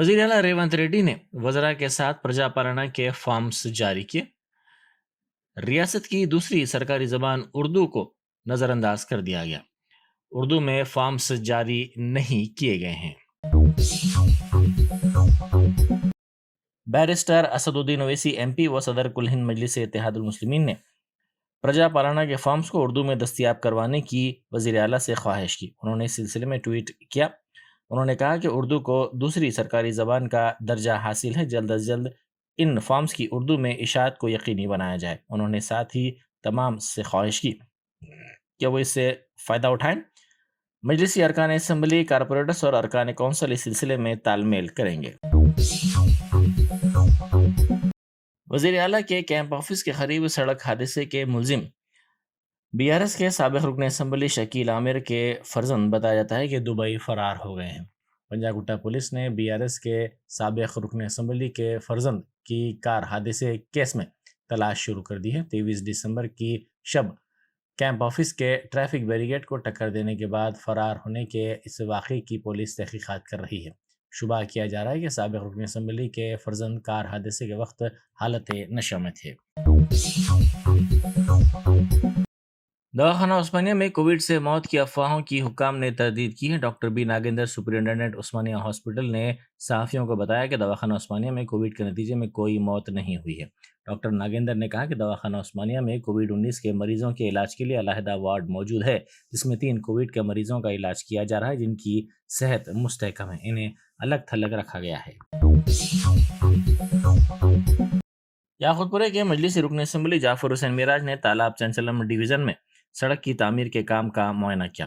वजीर आला रेवंत रेड्डी ने वज़रा के साथ प्रजा पालना के फॉर्म्स जारी किए। रियासत की दूसरी सरकारी जबान उर्दू को नज़रअंदाज कर दिया गया। उर्दू में फॉर्म्स जारी नहीं किए गए हैं। बैरिस्टर असदुद्दीन ओवैसी एमपी व सदर कुल हिंद मजलिस इत्तेहादुल मुस्लिमीन ने प्रजा पालना के फॉर्म्स को उर्दू में दस्तयाब करवाने की वज़ीर आला से ख्वाहिश की। उन्होंने इस सिलसिले में ट्वीट किया। उन्होंने कहा कि उर्दू को दूसरी सरकारी ज़बान का दर्जा हासिल है। जल्द अज जल्द इन फॉर्म्स की उर्दू में इशाअत को यकीनी बनाया जाए। उन्होंने साथ ही तमाम से ख्वाहिश की कि वो इससे फ़ायदा उठाएं। मजलिसी अरकान असम्बली, कारपोरेटर्स और अरकान कौंसिल इस सिलसिले में तालमेल करेंगे। वज़ीर आला के कैंप ऑफिस के करीब सड़क हादसे के मुलजिम बीआरएस के साबिक़ रुकन असम्बली शकील आमिर के फर्जंद बताया जाता है कि दुबई फरार हो गए हैं। पंजागुट्टा पुलिस ने बीआरएस के साबिक़ रुकन असम्बली के फर्जंद की कार हादसे केस में तलाश शुरू कर दी है। 23 दिसंबर की शब कैंप ऑफिस के ट्रैफिक बैरिकेड को टक्कर देने के बाद फरार होने के इस वाक़े की पुलिस तहकीक़ात कर रही है। शुबा किया जा रहा है कि साबिक़ रुकन असम्बली के फर्जंद कार हादसे के वक्त हालत नशा में थे। दवाखाना उस्मानिया में कोविड से मौत की अफवाहों की हुक्काम ने तरदीद की है। डॉक्टर बी नागेंद्र, सुपरिटेंडेंट उस्मानिया हॉस्पिटल, ने सहाफ़ियों को बताया कि दवाखाना उस्मानिया में कोविड के नतीजे में कोई मौत नहीं हुई है। डॉक्टर नागेंद्र ने कहा कि दवाखाना उस्मानिया में कोविड-19 के मरीजों के इलाज के लिए अलहदा वार्ड मौजूद है, जिसमें 3 कोविड के मरीजों का इलाज किया जा रहा है, जिनकी सेहत मुस्तहकम है। इन्हें अलग थलग रखा गया है। याकूतपुरे के मजलिसी रुकन असम्बली जाफर हुसैन मिराज ने तालाब चंचलम डिवीज़न में सड़क की तामीर के काम का मुआयना किया।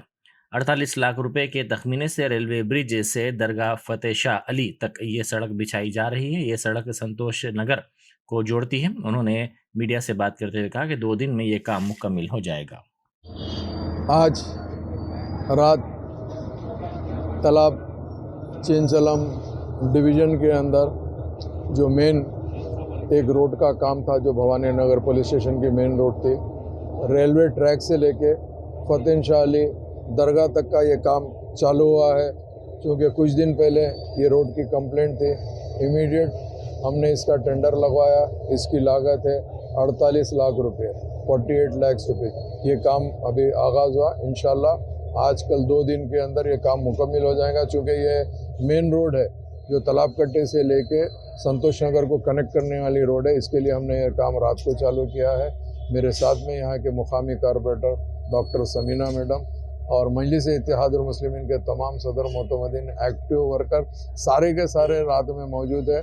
48 लाख रुपए के तखमीने से रेलवे ब्रिज से दरगाह फतेह शाह अली तक ये सड़क बिछाई जा रही है। ये सड़क संतोष नगर को जोड़ती है। उन्होंने मीडिया से बात करते हुए कहा कि 2 दिन में ये काम मुकम्मल हो जाएगा। आज रात तालाब चेंचलम डिवीज़न के अंदर जो मेन एक रोड का काम था, जो भवानी नगर पुलिस स्टेशन की मेन रोड थी, रेलवे ट्रैक से लेके फतेह शाह अली दरगाह तक का ये काम चालू हुआ है। क्योंकि कुछ दिन पहले ये रोड की कंप्लेंट थी, इमीडिएट हमने इसका टेंडर लगवाया। इसकी लागत है 48 लाख रुपए, 48 लाख रुपए। ये काम अभी आगाज़ हुआ। इंशाल्लाह आज कल 2 दिन के अंदर ये काम मुकम्मल हो जाएगा। चूँकि ये मेन रोड है जो तालाब कट्टे से लेके संतोष नगर को कनेक्ट करने वाली रोड है। इसके लिए हमने ये काम रात को चालू किया है। मेरे साथ में यहाँ के मुकामी कारपोरेटर डॉक्टर समीना मैडम और मजलिस इत्तेहादुल मुस्लिमीन के तमाम सदर मोतमदीन, एक्टिव वर्कर सारे के सारे रात में मौजूद है।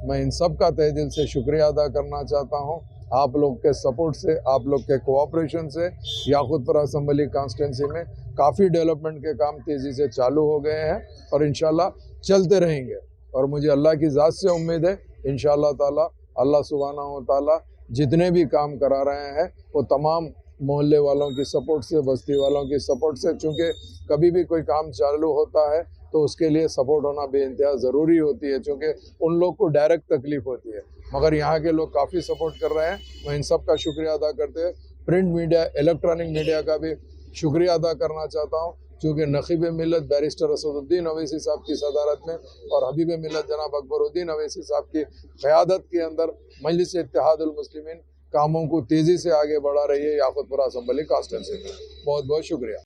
मैं इन सब का तहे दिल से शुक्रिया अदा करना चाहता हूँ। आप लोग के सपोर्ट से, आप लोग के कोऑपरेशन से याकूतपुरा असम्बली कॉन्स्टिट्यूंसी में काफ़ी डेवलपमेंट के काम तेज़ी से चालू हो गए हैं और इंशाल्लाह चलते रहेंगे। और मुझे अल्लाह की ज़ात से उम्मीद है इंशाअल्लाह ताला अल्लाह सुब्हानहू व तआला जितने भी काम करा रहे हैं वो तमाम मोहल्ले वालों की सपोर्ट से, बस्ती वालों की सपोर्ट से, चूँकि कभी भी कोई काम चालू होता है तो उसके लिए सपोर्ट होना बेइंतहा ज़रूरी होती है, चूँकि उन लोग को डायरेक्ट तकलीफ होती है। मगर यहाँ के लोग काफ़ी सपोर्ट कर रहे हैं। मैं इन सब का शुक्रिया अदा करते हुए प्रिंट मीडिया, इलेक्ट्रॉनिक मीडिया का भी शुक्रिया अदा करना चाहता हूँ, क्योंकि नकीब मिल्लत बैरिस्टर असदुद्दीन ओवैसी साहब की सदारत में और हबीब मिल्लत जनाब अकबरुद्दीन ओवैसी साहब की क़यादत के अंदर मजलिस इत्तेहादुल मुस्लिमीन कामों को तेज़ी से आगे बढ़ा रही है याकूतपुरा असम्बली कॉन्स्टिट्यूंसी में। बहुत बहुत शुक्रिया।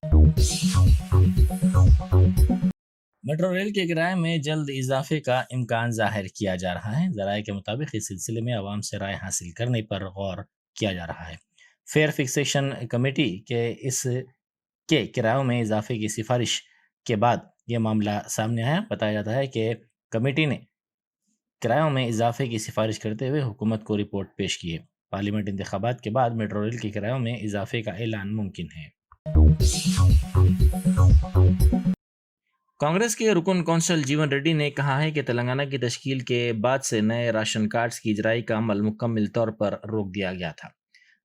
मेट्रो रेल के किराए में जल्द इजाफे का इम्कान जाहिर किया जा रहा है। ज़राए के मुताबिक इस सिलसिले में आवाम से राय हासिल करने पर गौर किया जा रहा है। फेयर फिक्सेशन कमेटी के किरायों में इजाफे की सिफारिश के बाद यह मामला सामने आया। बताया जाता है कि कमेटी ने किरायों में इजाफे की सिफारिश करते हुए हुकूमत को रिपोर्ट पेश की है। पार्लियामेंट इंतखाबात के बाद मेट्रो रेल के किरायों में इजाफे का ऐलान मुमकिन है। कांग्रेस के रुकन कौंसल जीवन रेड्डी ने कहा है कि तेलंगाना की तश्कील के बाद से नए राशन कार्ड्स की इजराई का अमल मुकम्मल तौर पर रोक दिया गया था।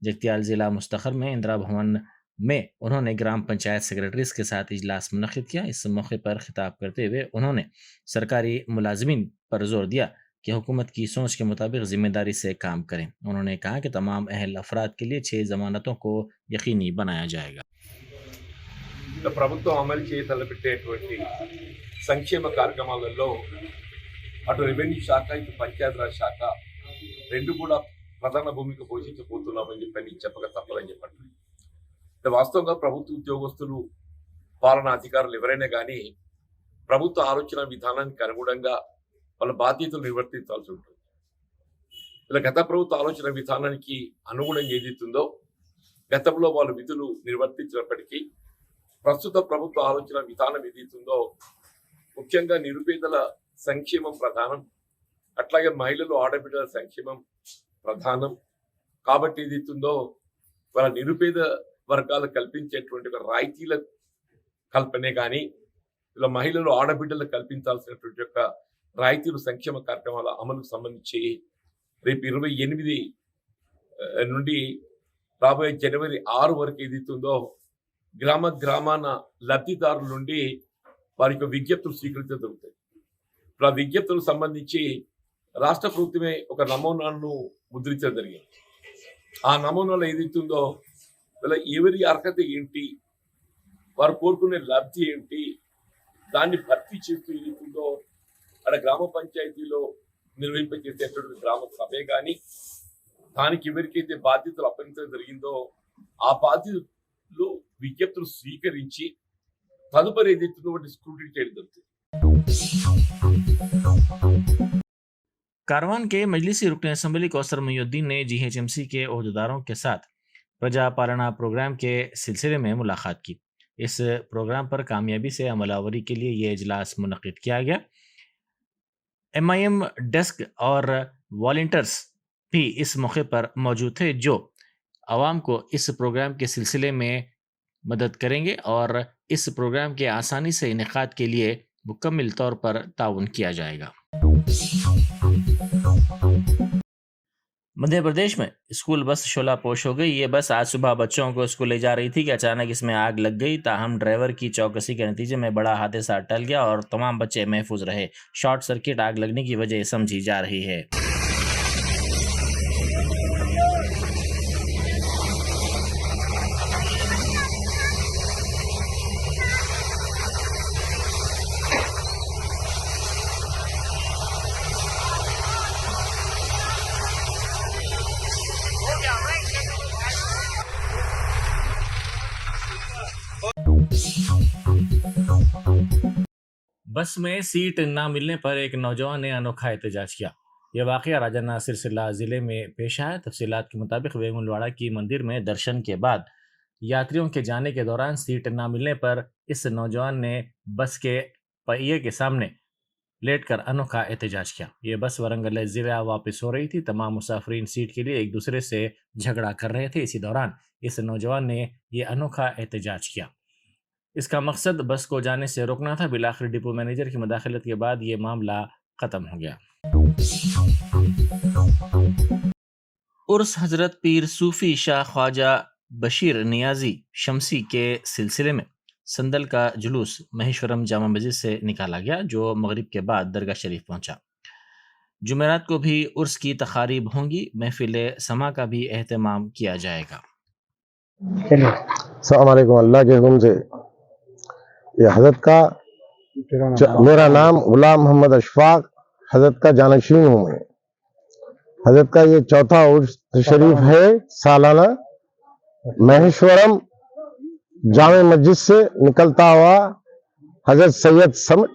जगतियाल जिला मुस्तखर में इंदिरा भवन में उन्होंने ग्राम पंचायत सेक्रेटरीज के साथ इजलास मुनक्किद किया। इस मौके पर खिताब करते हुए उन्होंने सरकारी मुलाजिमीन पर जोर दिया कि हुकूमत की सोच के मुताबिक जिम्मेदारी से काम करें। उन्होंने कहा कि तमाम अहल अफराद के लिए 6 जमानतों को यकीनी बनाया जाएगा। ప్రభుత్వం అమలు చేయతలపెట్టేటువంటి సంక్షేమ కార్యక్రమాలలో అటు రెవెన్యూ శాఖ ఇటు పంచాయతీరాజ్ శాఖ రెండు కూడా ప్రధాన భూమిక పోషించబోతున్నామని చెప్పని చెప్పక తప్పదని చెప్పండి. వాస్తవంగా ప్రభుత్వ ఉద్యోగస్తులు పాలనా అధికారులు ఎవరైనా కానీ ప్రభుత్వ ఆలోచన విధానానికి అనుగుణంగా వాళ్ళ బాధ్యతలు నిర్వర్తించాల్సి ఉంటుంది. ఇలా గత ప్రభుత్వ ఆలోచన విధానానికి అనుగుణంగా ఏదైతుందో గతంలో వాళ్ళు విధులు నిర్వర్తించినప్పటికీ ప్రస్తుత ప్రభుత్వ ఆలోచన విధానం ఏదైతుందో ముఖ్యంగా నిరుపేదల సంక్షేమం ప్రధానం, అట్లాగే మహిళలు ఆడబిడ్డల సంక్షేమం ప్రధానం. కాబట్టి ఏదైతుందో వాళ్ళ నిరుపేద వర్గాలకు కల్పించేటువంటి రాయితీల కల్పనే కానీ ఇలా మహిళలు ఆడబిడ్డలకు కల్పించాల్సినటువంటి యొక్క రాయితీలు సంక్షేమ కార్యక్రమాల అమలుకు సంబంధించి రేపు 28 నుండి రాబోయే జనవరి 6 వరకు ఏదైతుందో గ్రామాన లబ్ధిదారుల నుండి వారికి విజ్ఞప్తులు స్వీకరించడం జరుగుతాయి. ఇప్పుడు ఆ విజ్ఞప్తులకు సంబంధించి రాష్ట్ర ప్రభుత్వమే ఒక నమూనాను ముద్రించడం జరిగింది. ఆ నమూనాలో ఏదైతుందో ఇలా ఎవరి అర్హత ఏంటి, వారు కోరుకునే లబ్ధి ఏంటి, దాన్ని భర్తీ చేస్తూ ఏదైతుందో అక్కడ గ్రామ పంచాయతీలో నిర్వహింపజేసేటువంటి గ్రామ సభే కానీ దానికి ఎవరికైతే బాధ్యతలు అప్పగించడం జరిగిందో ఆ బాధ్యతలు విజ్ఞప్తులు స్వీకరించి తదుపరి ఏదైతుందో వాటి స్క్రూటినీ చేయడం జరుగుతుంది. कारवान के मजलिसी रुकन असम्बली कौसर मुहिउद्दीन ने जीएचएमसी के ओहदेदारों के साथ प्रजा पालना प्रोग्राम के सिलसिले में मुलाकात की। इस प्रोग्राम पर कामयाबी से अमलावरी के लिए ये इजलास मुनक्किद किया गया। MIM डेस्क और वॉलंटियर्स भी इस मौके पर मौजूद थे जो आवाम को इस प्रोग्राम के सिलसिले में मदद करेंगे और इस प्रोग्राम के आसानी से इनेकाद के लिए मुकम्मल तौर पर ताउन किया जाएगा। मध्य प्रदेश में स्कूल बस शोला पोश हो गई। ये बस आज सुबह बच्चों को स्कूल ले जा रही थी कि अचानक इसमें आग लग गई। ताहम ड्राइवर की चौकसी के नतीजे में बड़ा हादसा टल गया और तमाम बच्चे महफूज रहे। शॉर्ट सर्किट आग लगने की वजह समझी जा रही है। बस में सीट ना मिलने पर एक नौजवान ने अनोखा एहतजाज किया। यह वाक़या राजा नासिर सिरसा ज़िले में पेश आया। तफसीलात के मुताबिक वेमुलवाड़ा की मंदिर में दर्शन के बाद यात्रियों के जाने के दौरान सीट ना मिलने पर इस नौजवान ने बस के पहिए के सामने लेटकर अनोखा एहतजाज किया। ये बस वरंगल ज़िला वापस हो रही थी। तमाम मुसाफिरीन सीट के लिए एक दूसरे से झगड़ा कर रहे थे। इसी दौरान इस नौजवान ने ये अनोखा एहतजाज किया। इसका मकसद बस को जाने से रोकना था। बिलाखिर डिपो मैनेजर की मुदाखलत के बाद ये मामला ख़त्म हो गया। उर्स हज़रत पीर सूफ़ी शाह ख्वाजा बशीर नियाज़ी शमसी के सिलसिले में संदल का जुलूस महेश्वरम जामा मस्जिद से निकाला गया, जो मगरिब के बाद दरगाह शरीफ पहुंचा। जुमेरात को भी उर्स की तकारीब होंगी। महफिल समा का भी एहतमाम किया जाएगा। अस्सलाम वालेकुम। अल्लाह के हुक्म से ये हजरत का मेरा नाम गुलाम मोहम्मद अशफाक हजरत का जानशीन हूँ मैं। हजरत का ये चौथा उर्स शरीफ है सालाना। महेश्वरम जामे मस्जिद से निकलता हुआ हजरत सैयद समझ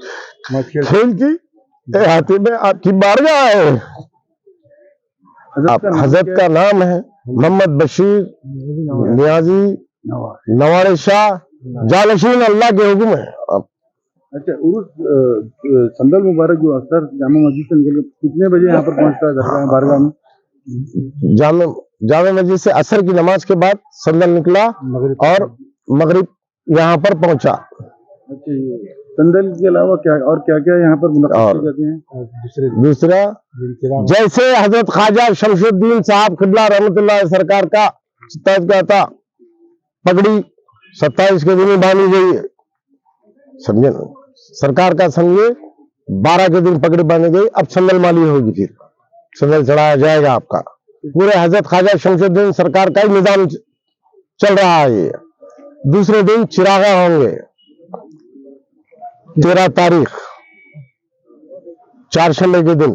खेल की हाथी में आपकी बारगाह है। हजरत का नाम है मोहम्मद बशीर नियाजी नवारे शाह जानशीन। अल्लाह के हुक्म है। अच्छा, उर्स संदल मुबारक जो अक्सर जामा मस्जिद से निकल के कितने बजे यहाँ पर पहुँचता है दरगाह बारगाह में? जामे मस्जिद से असर की नमाज के बाद संदल निकला और मगरिब यहाँ पर पहुँचा। अच्छा, संदल के अलावा क्या और क्या क्या यहाँ पर मुलाकात करते हैं? दूसरा जैसे हजरत ख्वाजा शमशुद्दीन साहब किबला रहमतुल्लाह सरकार का 27 का था, पगड़ी 27 के दिन बांधी गई है, समझे ना? सरकार का समझे 12 के दिन पगड़ी बांधी गई। अब संदल माली होगी, फिर संदल चढ़ाया जाएगा आपका। पूरे हजरत ख्वाजा शमशुद्दीन सरकार का ही निजाम चल रहा है। ये दूसरे दिन चिरागा होंगे 13 तारीख चारशंबे के दिन,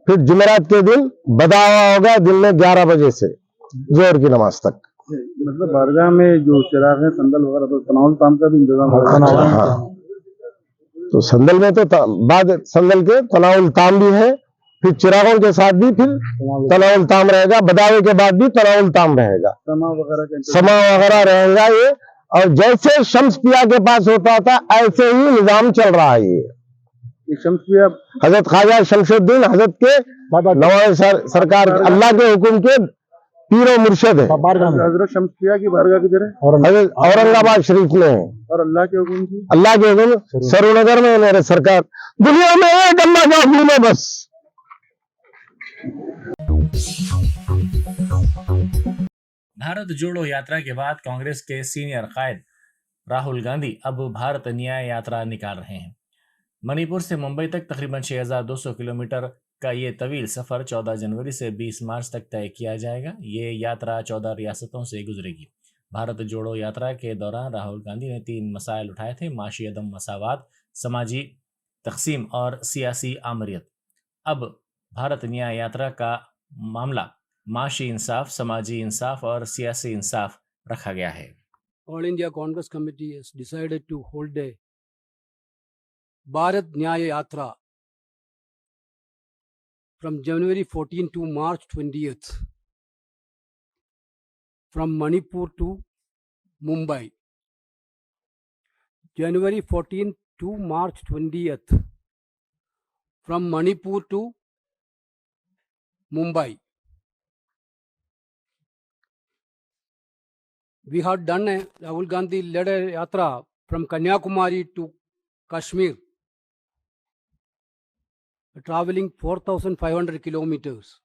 फिर जुमेरात के दिन बदा हुआ होगा दिन में 11 बजे से जोहर की नमाज तक। मतलब बारगाह में जो चिराग है, संदल वगैरह, तो तनाउल ताम का भी इंतजाम होगा। हाँ, तो संदल में तो बाद संदल के तनाउल ताम भी है, फिर चिरागों के साथ भी फिर तनाउल ताम रहेगा, बदावे के बाद भी तनाउल ताम रहेगा, समा वगैरह का इंतजाम। समा वगैरह रहेगा ये। और जैसे शम्स पिया के पास होता था ऐसे ही निजाम चल रहा है ये। शम्स पिया हजरत ख्वाजा शमशुद्दीन हजरत के नवाज सरकार अल्लाह के हुक्म के पीरो मुर्शद है। हजरत शम्स पिया की बारगाह किधर है? हजरत औरंगाबाद शरीफ में है। और अल्लाह के हुक्म की? अल्लाह के हुक्म सरूनगर में है मेरे सरकार। दुनिया में एक अल्लाह का हुक्म है बस। भारत जोड़ो यात्रा के बाद कांग्रेस के सीनियर कायद राहुल गांधी अब भारत न्याय यात्रा निकाल रहे हैं। मणिपुर से मुंबई तक तकरीबन 6,200 किलोमीटर का ये तवील सफ़र 14 जनवरी से 20 मार्च तक तय किया जाएगा। ये यात्रा 14 रियासतों से गुजरेगी। भारत जोड़ो यात्रा के दौरान राहुल गांधी ने 3 मसाइल उठाए थे: माशी अदम मसावात, समाजी तकसीम और सियासी आमरीत। अब भारत न्याय यात्रा का मामला माशी इंसाफ, समाजी इंसाफ और सियासी इंसाफ रखा गया है। All India Congress Committee has decided to hold a Bharat Nyaya Yatra from January 14 to March 20th from Manipur to Mumbai. January 14th to March 20th from Manipur to Mumbai. We had done a Rahul Gandhi led a yatra from Kanyakumari to Kashmir, traveling 4,500 kilometers.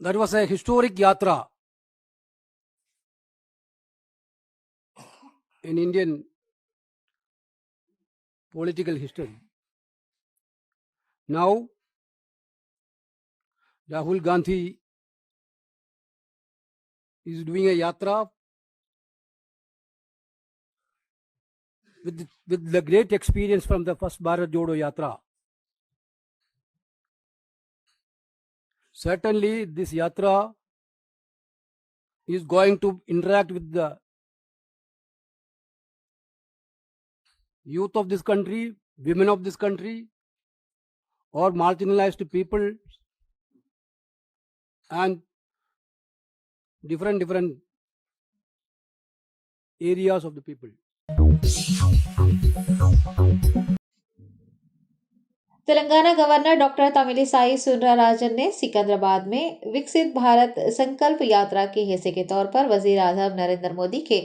That was a historic yatra in Indian political history. Now, Rahul Gandhi is doing a yatra with the great experience from the first Bharat Jodo Yatra. Certainly, this yatra is going to interact with the youth of this country, women of this country, or marginalized people, and different areas of the people. Telangana governor doctor Tamilisai Soundararajan ने सिकंदराबाद में विकसित भारत संकल्प यात्रा के हिस्से के तौर पर वजीर आज़म नरेंद्र मोदी के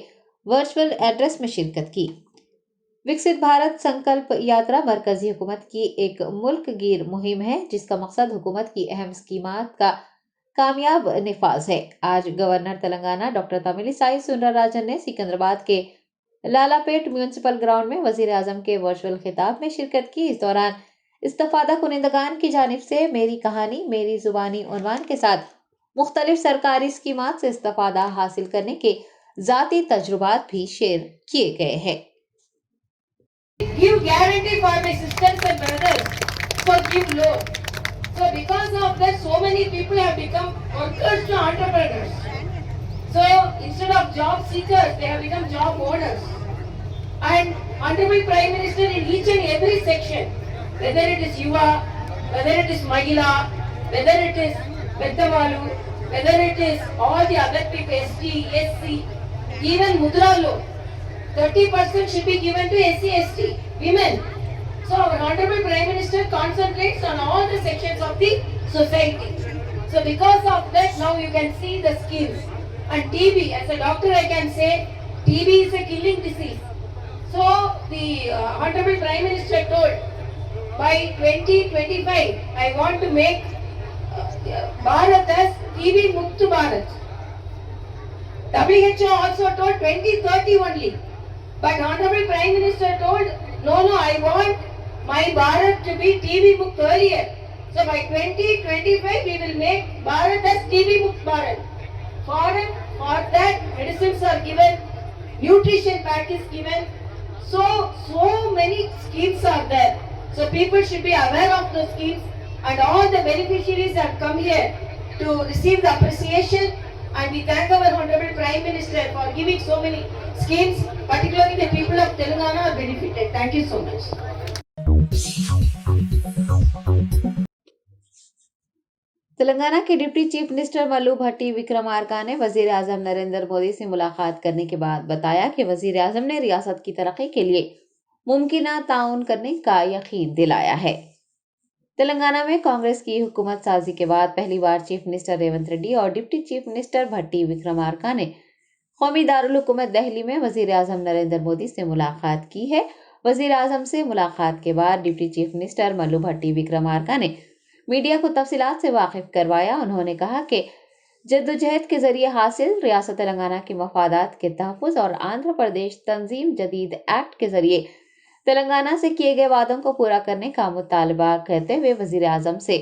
वर्चुअल एड्रेस में शिरकत की। विकसित भारत संकल्प यात्रा मरकजी हुकूमत की एक मुल्क गिर मुहिम है जिसका मकसद हुकूमत की अहम स्कीमात का कामयाब निफाज है। आज गवर्नर तेलंगाना डॉक्टर तमिलिसाई सुंदरराजन ने सिकंदराबाद के लालापेट म्यूनिसिपल ग्राउंड में वजीर आज़म के वर्चुअल खिताब में शिरकत की। इस दौरान इस्तफादा कुनिंदगान की जानिब से मेरी कहानी मेरी जुबानी उन्वान के साथ मुख्तलिफ सरकारी स्कीमात से इस्तफादा हासिल करने के ज़ाती तजुर्बात भी शेयर किए गए हैं। Give guarantee for my sisters and brothers, so give loan. So because of that, so many people have become workers to entrepreneurs. So instead of job seekers, they have become job owners. And Honorable Prime Minister in each and every section, whether it is Yuva, whether it is Mahila, whether it is Veddavalu, whether it is all the other people, ST, SC, even Mudra loan, 30% should be given to SC, ST, women. So our Honorable Prime Minister concentrates on all the sections of the society. So because of that, now you can see the skills. And TB, as a doctor I can say, TB is a killing disease. So the Honorable Prime Minister told, by 2025, I want to make Bharat as TB Muktu Bharat. WHO also told 2030 only. But Honorable Prime Minister told, no, I want my Bharat to be TB Mukt earlier. So by 2025, we will make Bharat as TB Mukt Bharat. For that, medicines are given, nutrition pack is given. So many schemes are there. So people should be aware of those schemes, and all the beneficiaries have come here to receive the appreciation. And we thank our Honorable Prime Minister for giving so many schemes, particularly the people of Telangana are benefited. Thank you so much. Telangana के deputy chief minister Mallu भट्टी विक्रमार्का ने वजीर आजम नरेंद्र मोदी से मुलाकात करने के बाद बताया कि वजीर आजम ने रियासत की तरक्की के लिए मुमकिन ताउन करने का यकीन दिलाया है। तेलंगाना में कांग्रेस की हुकूमत साजी के बाद पहली बार चीफ मिनिस्टर रेवंत रेड्डी और डिप्टी चीफ मिनिस्टर भट्टी विक्रमार्का ने कौमी दारुल हुकूमत दिल्ली में वजीर आजम नरेंद्र मोदी से मुलाकात की है। वजीर आजम से मुलाकात के बाद डिप्टी चीफ मिनिस्टर मल्लू भट्टी विक्रमार्का ने मीडिया को तफसीलात से वाकिफ करवाया। उन्होंने कहा कि जद्दोजहद के जरिए हासिल रियासत तेलंगाना के मफादात के तहफ़्फ़ुज़ और आंध्र प्रदेश तंजीम जदीद एक्ट के जरिए तेलंगाना से किए गए वादों को पूरा करने का मुतालबा करते हुए वजीर आजम से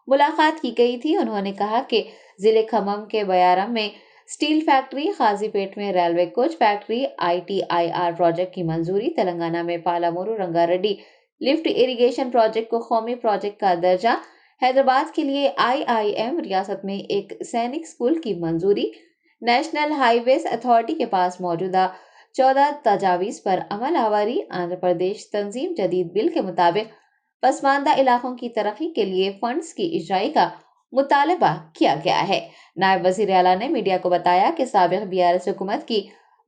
मुलाकात की गई थी। उन्होंने कहा कि जिले खम्मम के बयारम में स्टील फैक्ट्री, काजीपेट में railway coach factory, ITIR project की मंजूरी, तेलंगाना में पालामुरु रंगारेड्डी लिफ्ट इरिगेशन प्रोजेक्ट को कौमी प्रोजेक्ट का दर्जा, हैदराबाद के लिए IIM, रियासत में एक सैनिक स्कूल की मंजूरी, नेशनल हाईवेज अथॉरिटी के पास मौजूदा 14 तजावीज़ पर अमल आवारी, आंध्र प्रदेश तंजीम जदीद बिल के मुताबिक पसमानदा इलाकों की तरक्की के लिए फंड्स की इजराई का मुतालबा किया गया है। नायब वज़ीर आला ने मीडिया को बताया कि साबिक़ BRS हुकूमत की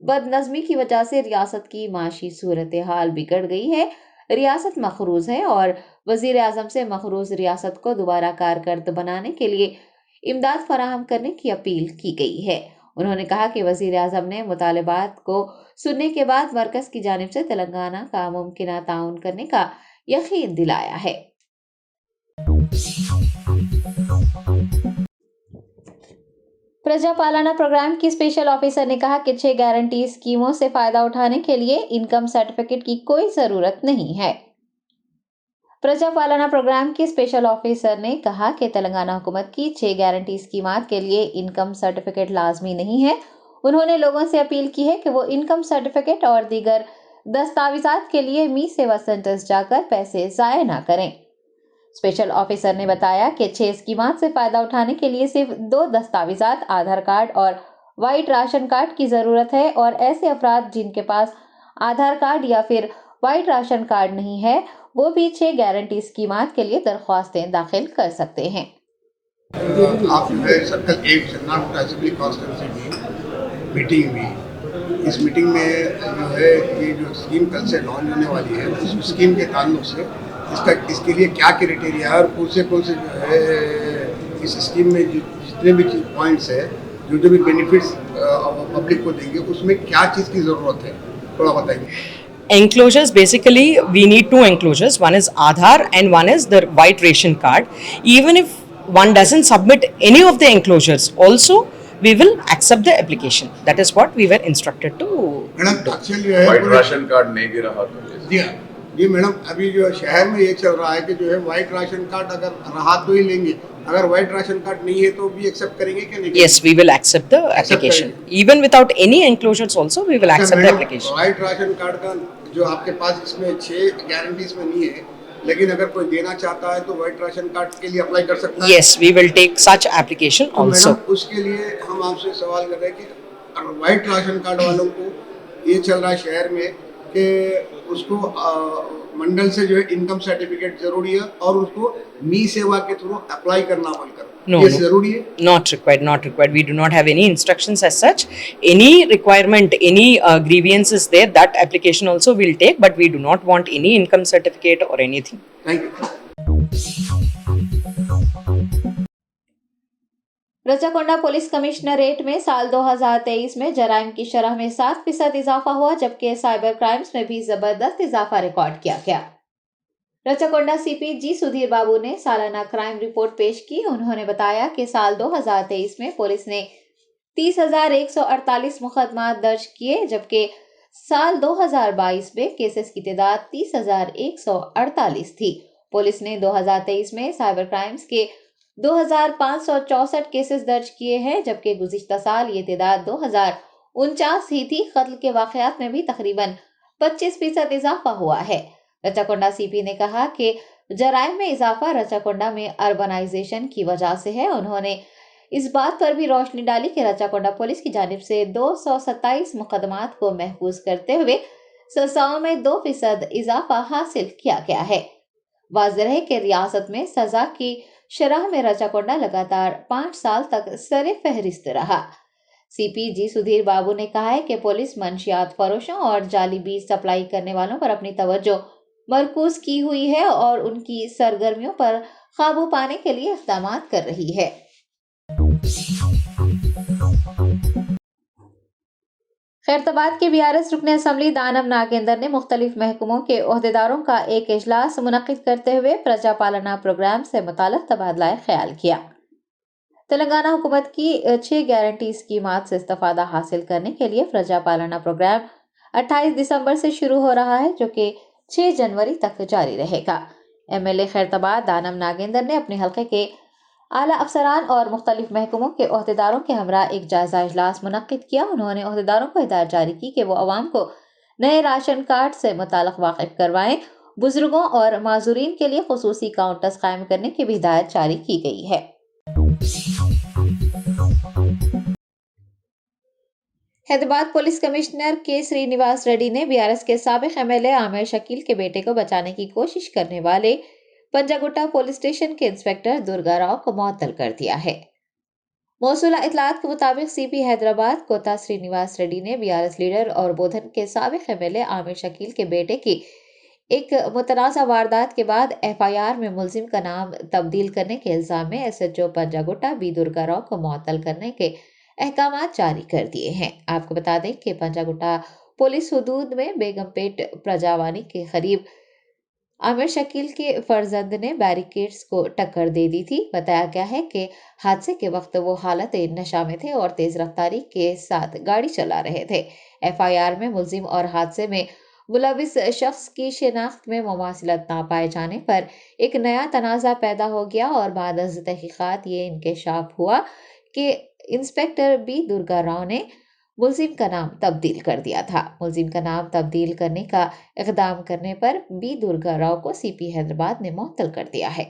बदनज़मी की वजह से रियासत की माशी सूरत हाल बिगड़ गई है, रियासत मखरूज है और वज़ीर आज़म से मखरूज रियासत को दोबारा कारकर्द बनाने के लिए इमदाद फराहम करने की अपील की गई है। उन्होंने कहा कि वज़ीर आज़म ने मुतालबात को सुनने के बाद मरकज़ की जानिब से तेलंगाना का मुमकिन ताउन करने का यकीन दिलाया है। प्रजा पालना प्रोग्राम की स्पेशल ऑफिसर ने कहा कि 6 गारंटी स्कीमों से फायदा उठाने के लिए इनकम सर्टिफिकेट की कोई जरूरत नहीं है। प्रजा पालना प्रोग्राम की स्पेशल ऑफिसर ने कहा कि तेलंगाना हुकूमत की 6 गारंटी स्कीमात के लिए इनकम सर्टिफिकेट लाजमी नहीं है। उन्होंने लोगों से अपील की है कि वो इनकम सर्टिफिकेट और दीगर दस्तावेजात के लिए मी सेवा सेंटर्स जाकर पैसे ज़ाया ना करें। स्पेशल ऑफिसर ने बताया कि 6 स्कीमात से फायदा उठाने के लिए सिर्फ 2 दस्तावेजात, आधार कार्ड और वाइट राशन कार्ड की जरूरत है और ऐसे अफराद जिनके पास आधार कार्ड या फिर वाइट राशन कार्ड नहीं है वो भी 6 गारंटी स्कीमात के लिए दरख्वास्तें दाखिल कर सकते हैं। आप सर्कल 1 शन्नाट असेंबली कॉन्स्टिट्यूंसी की मीटिंग हुई। इस मीटिंग में जो है ये जो स्कीम कल से लॉन्च होने वाली है उस स्कीम के ताल्लुक से इसके लिए क्या क्राइटेरिया है और कौन से जो है इस स्कीम में जितने भी पॉइंट्स है जो भी बेनिफिट्स पब्लिक को देंगे उसमें क्या चीज़ की ज़रूरत है, थोड़ा बताइए। Enclosures, basically we need 2 enclosures, one is Aadhaar and one is the white ration card. Even if one doesn't submit any of the enclosures also we will accept the application. That is what we were instructed to madam अक्सर जो है white ration card नहीं दे रहा तो जी madam अभी जो शहर में ये चल रहा है कि जो है व्हाइट राशन कार्ड अगर रहा तो ही लेंगे, अगर व्हाइट राशन कार्ड नहीं है तो भी एक्सेप्ट करेंगे कि नहीं? Yes, we will accept the application. Even without any enclosures also we will accept the application. White ration card का जो आपके पास इसमें 6 गारंटीज में नहीं है, लेकिन अगर कोई देना चाहता है तो व्हाइट राशन कार्ड के लिए अप्लाई कर सकता है? Yes, we will take such application तो also. मैडम उसके लिए हम आपसे सवाल कर रहे हैं कि व्हाइट राशन कार्ड वालों को ये चल रहा है शहर में कि उसको मंडल से जो है इनकम सर्टिफिकेट जरूरी है और उसको मी सेवा के थ्रू अप्लाई करना पड़ेगा। No, ये no. जरूरी है? Not required. We do not have any instructions as such. Any requirement, any grievance is there, that application also we'll take, but we do not want any income certificate or anything. Thank you. Rachakonda police commissionerate में साल 2023 में जराइम की शरह में 7% इजाफा हुआ, जबकि cyber crimes में भी जबरदस्त इजाफा रिकॉर्ड किया गया। रजाकोंडा CP जी सुधीर बाबू ने सालाना क्राइम रिपोर्ट पेश की। उन्होंने बताया कि साल 2023 में पुलिस ने 30,148 मुकदमा दर्ज किए, जबकि साल 2022 में केसेस की तादाद 30,148 थी। पुलिस ने 2023 में साइबर क्राइम्स के 2,564 केसेस दर्ज किए हैं, जबकि गुज़िश्ता साल ये तादाद 49 ही थी। कत्ल के वाकयात में भी तकरीबन 25% इजाफा हुआ है। रचाकोंडा सीपी ने कहा कि जराइम में इजाफा रचाकोंडा में अर्बनाइजेशन की वजह से है। उन्होंने इस बात पर भी रोशनी डाली कि रचाकोंडा पुलिस की जानिब से 227 मुकदमात को महफूज करते हुए सजाओं में 2% इजाफा हासिल किया गया है। वाज़ेह है कि रियासत में सजा की शरह में रचाकोंडा लगातार 5 साल तक सरे फहरिस्त रहा। सीपी जी सुधीर बाबू ने कहा है कि पुलिस मंशियात फरोशों और जाली बीज सप्लाई करने वालों पर अपनी तवज्जो मरकूज की हुई है और उनकी सरगर्मियों पर काबू पाने के लिए इक़दाम कर रही है। खैरताबाद के बीआरएस रुकन असम्बली दानव नागेंद्र ने मुख्तलिफ महकमों के ओहदेदारों का एक इजलास मुनक्किद करते हुए प्रजा पालना प्रोग्राम से मुताल्लिक़ तबादला ख्याल किया। तेलंगाना हुकूमत की 6 गारंटी स्कीमात से इस्तेफादा हासिल करने के लिए प्रजा पालना प्रोग्राम 28 दिसंबर से शुरू हो रहा है, जो कि 6 जनवरी तक जारी रहेगा। एमएलए खैरताबाद दानव नागेंद्र ने अपने हल्के के आला अफसरान और मुख्तलिफ महकमों के ओहदेदारों के हमरा एक जायजा इजलास मुनक्किद किया। उन्होंने ओहदेदारों को हिदायत जारी की कि वो अवाम को नए राशन कार्ड से मुताल्लिक़ वाकिफ करवाएं। बुजुर्गों और माजूरीन के लिए खुसूसी काउंटर्स कायम करने की भी हिदायत जारी की गई है। हैदराबाद पुलिस कमिश्नर के श्रीनिवास रेड्डी ने बीआरएस के साबिक एमएलए आमिर शकील के बेटे को बचाने की कोशिश करने वाले पंजागुट्टा पुलिस स्टेशन के इंस्पेक्टर दुर्गा राव को मुअत्तल कर दिया है। मौसूला इतलात के मुताबिक सीपी हैदराबाद कोता श्रीनिवास रेड्डी ने बीआरएस लीडर और बोधन के साबिक एमएलए आमिर शकील के बेटे की एक मुतनाज़ा वारदात के बाद एफआईआर में मुलजिम का नाम तब्दील करने के इल्जाम में एसएचओ पंजागुट्टा बी दुर्गा राव को मुअत्तल करने के अहकामात जारी कर दिए हैं। आपको बता दें कि पंजागुट्टा पुलिस हुदूद में बेगमपेट प्रजावानी के करीब आमिर शकील के फर्जंद ने बैरिकेड्स को टक्कर दे दी थी। बताया गया है कि हादसे के वक्त वो हालत नशा में थे और तेज रफ्तारी के साथ गाड़ी चला रहे थे। एफआईआर में मुलजिम और हादसे में मुलविस शख्स की शिनाख्त में मुमासिलत ना पाए जाने पर एक नया तनाज़ा पैदा हो गया और बाद अज़ तहकीकात ये इंकशाफ हुआ कि इंस्पेक्टर बी दुर्गा राव ने मुलजिम का नाम तब्दील कर दिया था। मुलजिम का नाम तब्दील करने का इक़दाम करने पर बी दुर्गा राव को सीपी हैदराबाद ने मुअत्तल कर दिया है।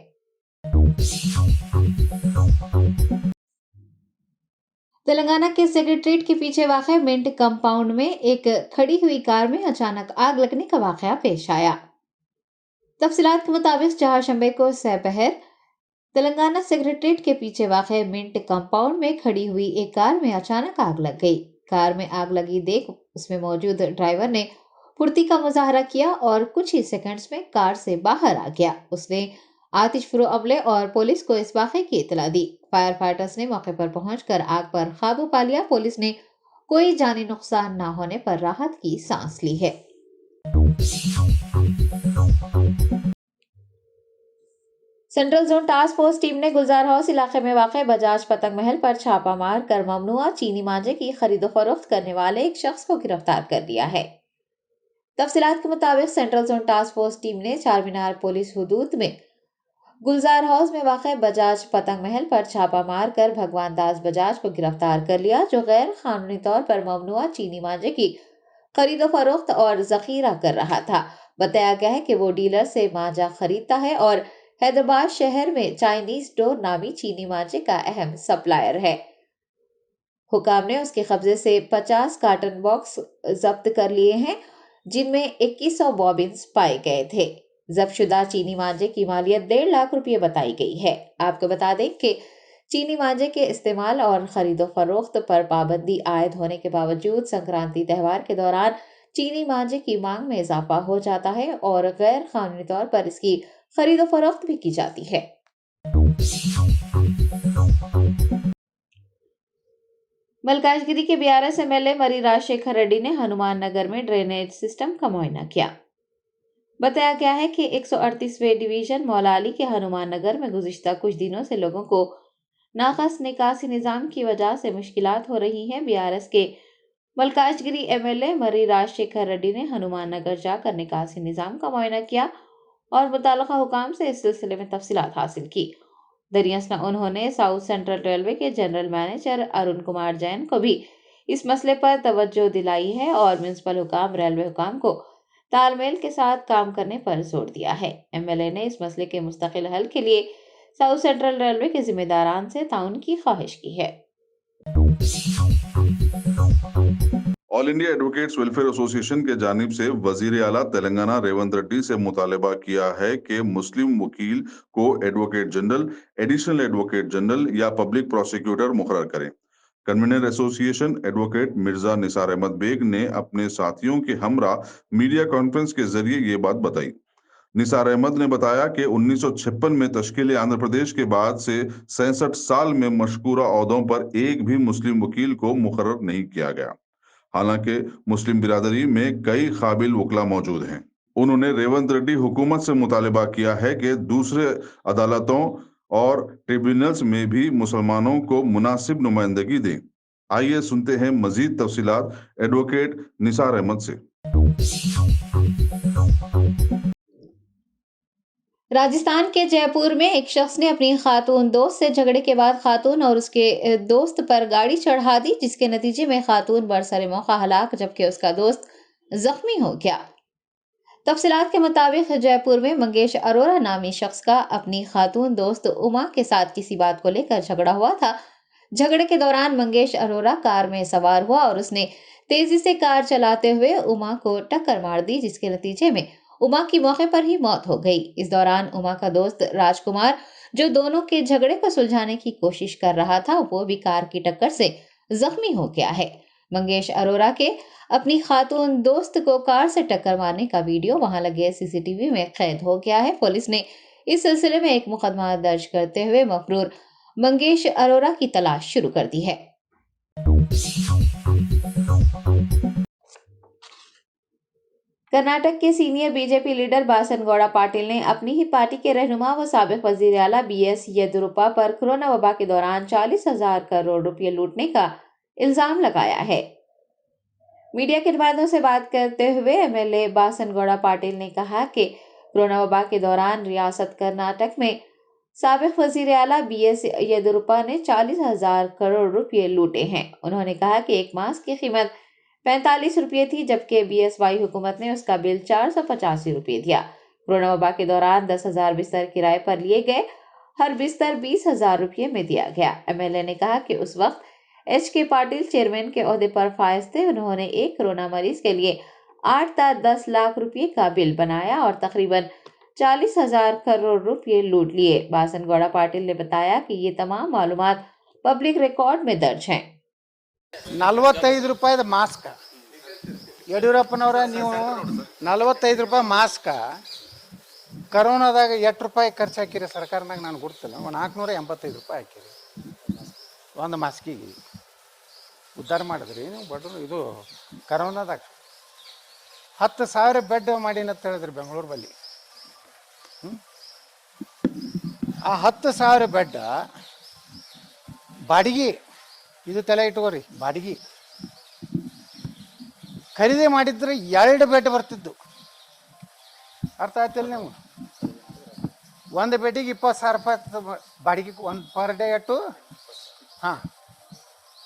तेलंगाना के सेक्रेटरीट के पीछे वाक़े मिंट कंपाउंड में एक खड़ी हुई कार में अचानक आग लगने का वाक़या पेश आया। तफसीलात के मुताबिक चहारशंबे को सहपहर तेलंगाना सेक्रेटरीट के पीछे वाक़े मिंट कंपाउंड में खड़ी हुई एक कार में अचानक आग लग गई। कार में आग लगी देख उसमें मौजूद ड्राइवर ने फुर्ती का मुजाहरा किया और कुछ ही सेकंड्स में कार से बाहर आ गया। उसने आतिशफुरो अमले और पुलिस को इस वाक़े की इत्तला दी। फायर फाइटर्स ने मौके पर पहुंचकर आग पर काबू पा लिया। पुलिस ने कोई जानी नुकसान न होने पर राहत की सांस ली है। Central zone task force team ने गुलजार हाउस इलाके में वाक़े बजाज पतंग महल पर छापा मार कर ममनुआ चीनी मांझे की खरीदो फरोख्त करने वाले एक शख्स को गिरफ्तार कर लिया है। तफसीलात के मुताबिक central zone task force team ने चार मीनार पुलिस हुदूद में गुलजार हाउस में वाक़े बजाज पतंग महल पर छापा मार कर भगवान दास बजाज को गिरफ्तार कर लिया, जो गैर कानूनी तौर पर ममनुआ चीनी मांझे की खरीदो फरोख्त और जखीरा कर रहा था। बताया गया है कि वो डीलर से मांझा खरीदता है और हैदराबाद शहर में चाइनीज डोर नामी चीनी मांझे का अहम सप्लायर है। हुकाम ने उसके कब्जे से 50 कार्टन बॉक्स जब्त कर लिए हैं, जिनमें 2100 बॉबिन्स पाए गए थे। जब्त शुदा चीनी मांझे की मालियत 1.5 लाख रुपये बताई गई है। आपको बता दें कि चीनी मांझे के इस्तेमाल और खरीदो फरोख्त पर पाबंदी आयद होने के बावजूद संक्रांति त्यौहार के दौरान चीनी मांझे की मांग में इजाफा हो जाता है और गैर कानूनी तौर पर इसकी खरीदो फरोख्त भी की जाती है। मलकाजगिरी के बीआरएस एमएलए मरी राजशेखर रेड्डी ने हनुमान नगर में ड्रेनेज सिस्टम का मुआयना किया। बताया गया है कि 138वें डिवीजन मौलाली के हनुमान नगर में गुज़िश्ता कुछ दिनों से लोगों को नाक़स निकासी निज़ाम की वजह से मुश्किलात हो रही हैं। बीआरएस के मलकाजगिरी एमएलए मरी राजशेखर रेड्डी ने हनुमान नगर जाकर निकासी निज़ाम का मुआयना किया और मुताल्लिक़ा हुकाम से इस सिलसिले में तफसीलात हासिल की। दरियासना उन्होंने साउथ सेंट्रल रेलवे के जनरल मैनेजर अरुण कुमार जैन को भी اس مسئلے پر توجہ دلائی ہے اور میونسپل حکام ریلوے حکام کو تال میل کے ساتھ کام کرنے پر زور دیا ہے۔ ایم ایل اے نے اس مسئلے کے مستقل حل کے لیے ساؤتھ سینٹرل ریلوے کے ذمہ داران سے تعاون کی خواہش کی ہے۔ آل انڈیا ایڈوکیٹس ویلفیئر ایسوسی ایشن کی جانب سے وزیر اعلیٰ تلنگانہ ریونت ریڈی سے مطالبہ کیا ہے کہ مسلم وکیل کو advocate general, additional advocate general یا پبلک پروسیکیوٹر مقرر کریں۔ کنوینر ایسوسی ایشن ایڈوکیٹ مرزا نثار احمد بیگ نے اپنے ساتھیوں کے ہمراہ میڈیا کانفرنس کے ذریعے یہ بات بتائی۔ نثار احمد نے بتایا کہ 1956 میں تشکیل آندھرا پردیش کے بعد سے 66 سال میں مشکورہ عہدوں پر ایک بھی مسلم وکیل کو مقرر نہیں کیا گیا، حالانکہ مسلم برادری میں کئی قابل وکلا موجود ہیں۔ انہوں نے ریونت ریڈی حکومت سے مطالبہ کیا ہے کہ دوسرے عدالتوں اور ٹریبیونلز میں بھی مسلمانوں کو مناسب نمائندگی دیں۔ آئیے سنتے ہیں مزید تفصیلات ایڈوکیٹ نثار احمد سے۔ راجستھان کے جے پور میں ایک شخص نے اپنی خاتون دوست سے جھگڑے کے بعد خاتون اور اس کے دوست پر گاڑی چڑھا دی، جس کے نتیجے میں خاتون برسر موقع ہلاک جبکہ اس کا دوست زخمی ہو گیا۔ تفصیلات کے مطابق جے پور میں منگیش اروڑا نامی شخص کا اپنی خاتون دوست اما کے ساتھ کسی بات کو لے کر جھگڑا ہوا تھا۔ جھگڑے کے دوران منگیش اروڑا کار میں سوار ہوا اور اس نے تیزی سے کار چلاتے ہوئے اما کو ٹکر مار دی، جس کے نتیجے میں اما کی موقع پر ہی موت ہو گئی۔ اس دوران اما کا دوست راج کمار، جو دونوں کے جھگڑے کو سلجھانے کی کوشش کر رہا تھا، وہ بھی کار کی ٹکر سے زخمی ہو گیا ہے۔ منگیش اروڑا کے اپنی خاتون دوست کو کار سے ٹکر مارنے کا ویڈیو وہاں لگے سی سی ٹی وی میں قید ہو گیا ہے۔ پولیس نے اس سلسلے میں ایک مقدمہ درج کرتے ہوئے مفرور منگیش اروڑا کی تلاش شروع کر دی ہے۔ کرناٹک کے senior B J P leader Basan Gouda Patil نے اپنی ہی پارٹی کے رہنما و سابق وزیر اعلیٰ بی ایس یدیورپا پر کورونا وبا کے دوران 40,000 کروڑ روپے لوٹنے کا الزام لگایا ہے۔ میڈیا کے نمائندوں سے بات کرتے ہوئے M L A باسن Gouda Patil نے کہا کہ کورونا وبا کے دوران ریاست کرناٹک میں سابق وزیر اعلیٰ بی ایس یدیورپا نے 40,000 کروڑ روپے لوٹے ہیں۔ انہوں نے کہا کہ ایک ماسک کی قیمت 45 روپے تھی، جبکہ بی ایس وائی حکومت نے اس کا بل 485 روپے دیا۔ کورونا وبا کے دوران 10,000 بستر کرائے پر لیے گئے، ہر بستر 20,000 روپے میں دیا گیا۔ ایم ایل اے نے کہا کہ اس وقت ایچ کے پاٹل چیئرمین کے عہدے پر فائز تھے۔ انہوں نے ایک کورونا مریض کے لیے 8 تا 10 لاکھ روپے کا بل بنایا اور تقریباً 40,000 کروڑ روپے لوٹ لیے۔ باسن گوڑا پاٹل نے بتایا کہ یہ تمام معلومات پبلک ریکارڈ میں درج ہیں۔ 45 ರೂಪಾಯಿದ ಮಾಸ್ಕ್ ಯಡಿಯೂರಪ್ಪನವರ, ನೀವು 45 ರೂಪಾಯಿ ಮಾಸ್ಕ್ ಕರೋನಾದಾಗ 8 ರೂಪಾಯಿ ಖರ್ಚು ಹಾಕಿರಿ ಸರ್ಕಾರದಾಗ, ನಾನು ಗುರ್ತಿಲ್ಲ, 485 ರೂಪಾಯಿ ಹಾಕಿರಿ ಒಂದು ಮಾಸ್ಕಿಗೆ, ಉದ್ಧಾರ ಮಾಡಿದ್ರಿ ನೀವು ಬಡ್ರು. ಇದು ಕರೋನಾದಾಗ 10,000 ಬೆಡ್ ಮಾಡೀನಿ ಅಂತ ಹೇಳಿದ್ರಿ ಬೆಂಗಳೂರು ಬಲ್ಲಿ. ಆ 10,000 ಬೆಡ್ ಬಾಡಿಗೆ, ಇದು ತಲೆ ಇಟ್ಕೋರಿ, ಬಾಡಿಗೆ ಖರೀದಿ ಮಾಡಿದ್ರೆ 2 ಬೆಡ್ ಬರ್ತಿದ್ದು. ಅರ್ಥ ಆಯ್ತಿಲ್ಲ ನೀವು? ಒಂದು ಬೆಡ್ಡಿಗೆ 20,000 ರೂಪಾಯಿ ಬಾಡಿಗೆ, ಒಂದು ಪರ್ ಡೇ ಎಟ್ಟು. ಹಾಂ,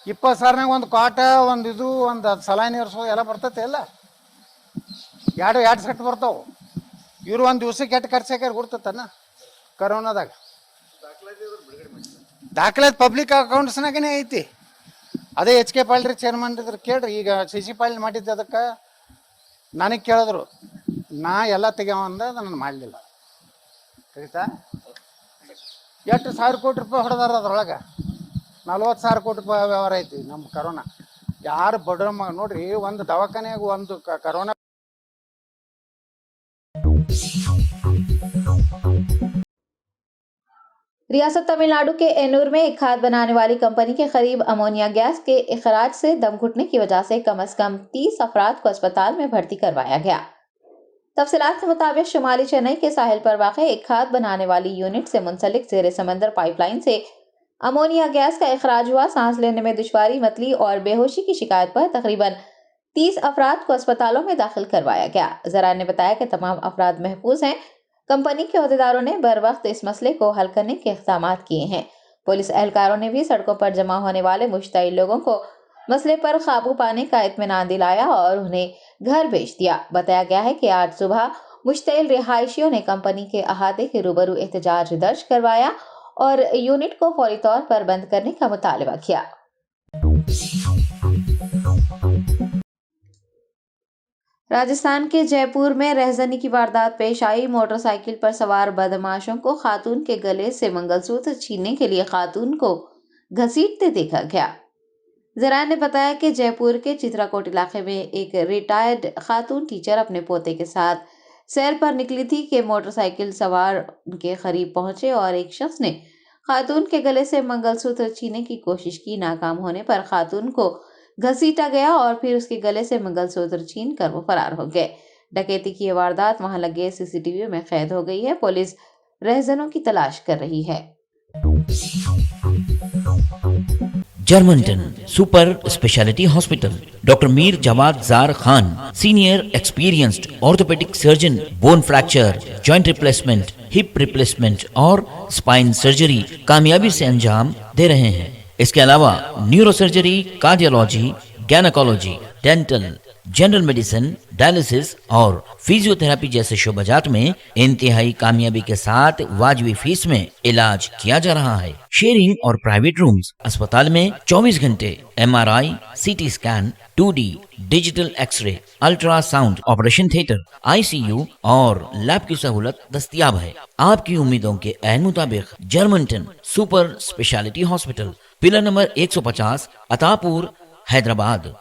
20,000ನಾಗ ಒಂದು ಕಾಟ, ಒಂದು ಇದು, ಒಂದು ಸಲಾನಿ ಇರಿಸೋ ಎಲ್ಲ ಬರ್ತೈತೆ ಎಲ್ಲ. ಎರಡು ಸೆಟ್ ಬರ್ತಾವೆ. ಇವರು ಒಂದು ದಿವ್ಸಕ್ಕೆ ಎಷ್ಟು ಖರ್ಚು ಹಾಕ್ಯಾರ ಗುರ್ತತನ ಕರೋನಾದಾಗ? ದಾಖಲಾತಿ ಪಬ್ಲಿಕ್ ಅಕೌಂಟ್ಸ್ನಾಗನೇ ಐತಿ. ಅದೇ ಎಚ್ ಕೆ ಪಾಲ್ರಿ ಚೇರ್ಮನ್ ಇದ್ರೆ ಕೇಳ್ರಿ. ಈಗ ಸಿ ಸಿ ಪಾಲ್ ಮಾಡಿದ್ದೆ, ಅದಕ್ಕೆ ನನಗೆ ಕೇಳಿದ್ರು, ನಾ ಎಲ್ಲ ತೆಗ್ಯಾವಂದ, ನಾನು ಮಾಡಲಿಲ್ಲ. ತಿಳಿತಾ? ಎಷ್ಟು 1,000 ಕೋಟಿ ರೂಪಾಯಿ ಹೊಡೆದಾರ ಅದ್ರೊಳಗೆ. 40,000 ಕೋಟಿ ರೂಪಾಯಿ ವ್ಯವಹಾರ ಐತಿ ನಮ್ಮ ಕರೋನಾ. ಯಾರು ಬಡ್ರ ನೋಡ್ರಿ, ಒಂದು ದವಾಖಾನೆಯಾಗ ಒಂದು ಕರೋನಾ. ریاست تمل ناڈو کے اینور میں ایک کھاد بنانے والی کمپنی کے قریب امونیا گیس کے اخراج سے دم گھٹنے کی وجہ سے کم از کم 30 افراد کو اسپتال میں بھرتی کروایا گیا۔ تفصیلات کے مطابق شمالی چنئی کے ساحل پر واقع ایک کھاد بنانے والی یونٹ سے منسلک زیر سمندر پائپ لائن سے امونیا گیس کا اخراج ہوا۔ سانس لینے میں دشواری، متلی اور بے ہوشی کی شکایت پر تقریباً 30 افراد کو اسپتالوں میں داخل کروایا گیا۔ ذرائع نے بتایا کہ تمام افراد محفوظ ہیں۔ کمپنی کے عہدیداروں نے بر وقت اس مسئلے کو حل کرنے کے اقدامات کیے ہیں۔ پولیس اہلکاروں نے بھی سڑکوں پر جمع ہونے والے مشتعل لوگوں کو मसले पर काबू पाने का इत्मीनान दिलाया और उन्हें घर भेज दिया। बताया गया है कि आज सुबह मुश्तइल रिहायशियों ने कंपनी के अहाते के रूबरू एहतजाज दर्ज करवाया और यूनिट को फौरी तौर पर बंद करने का मुतालबा किया। राजस्थान के जयपुर में रहजनी की वारदात पेश आई। मोटरसाइकिल पर सवार बदमाशों को खातून के गले से मंगलसूत्र छीनने के लिए खातून को घसीटते देखा गया। ज़राए ने बताया कि जयपुर के चित्राकोट इलाके में एक रिटायर्ड खातून टीचर अपने पोते के साथ सैर पर निकली थी कि मोटरसाइकिल सवार उनके करीब पहुंचे और एक शख्स ने खातून के गले से मंगलसूत्र छीनने की कोशिश की। नाकाम होने पर खातून को घसीटा गया और फिर उसके गले से मंगलसूत्र छीन कर वो फरार हो गए। डकैती की ये वारदात वहां लगे सीसीटीवी में कैद हो गई है। पुलिस रहजनों की तलाश कर रही है। Germanten super speciality hospital, doctor Mir Jawad Zar Khan, senior experienced orthopaedic surgeon, bone fracture, joint replacement, hip replacement और स्पाइन सर्जरी कामयाबी से अंजाम दे रहे हैं। इसके अलावा neuro surgery, cardiology, gynaecology, dental, general medicine, dialysis और फिजियोथेरेपी जैसे शोबाजात में इंतहाई कामयाबी के साथ वाजबी फीस में इलाज किया जा रहा है। शेयरिंग और प्राइवेट रूम्स, अस्पताल में 24 घंटे MRI, CT scan, 2D digital x ray, ultrasound, operation theatre, ICU और लैब की सहूलत दस्तयाब है। आपकी उम्मीदों के ऐन मुताबिक Germanten super speciality hospital, pillar number 150, Attapur, Hyderabad.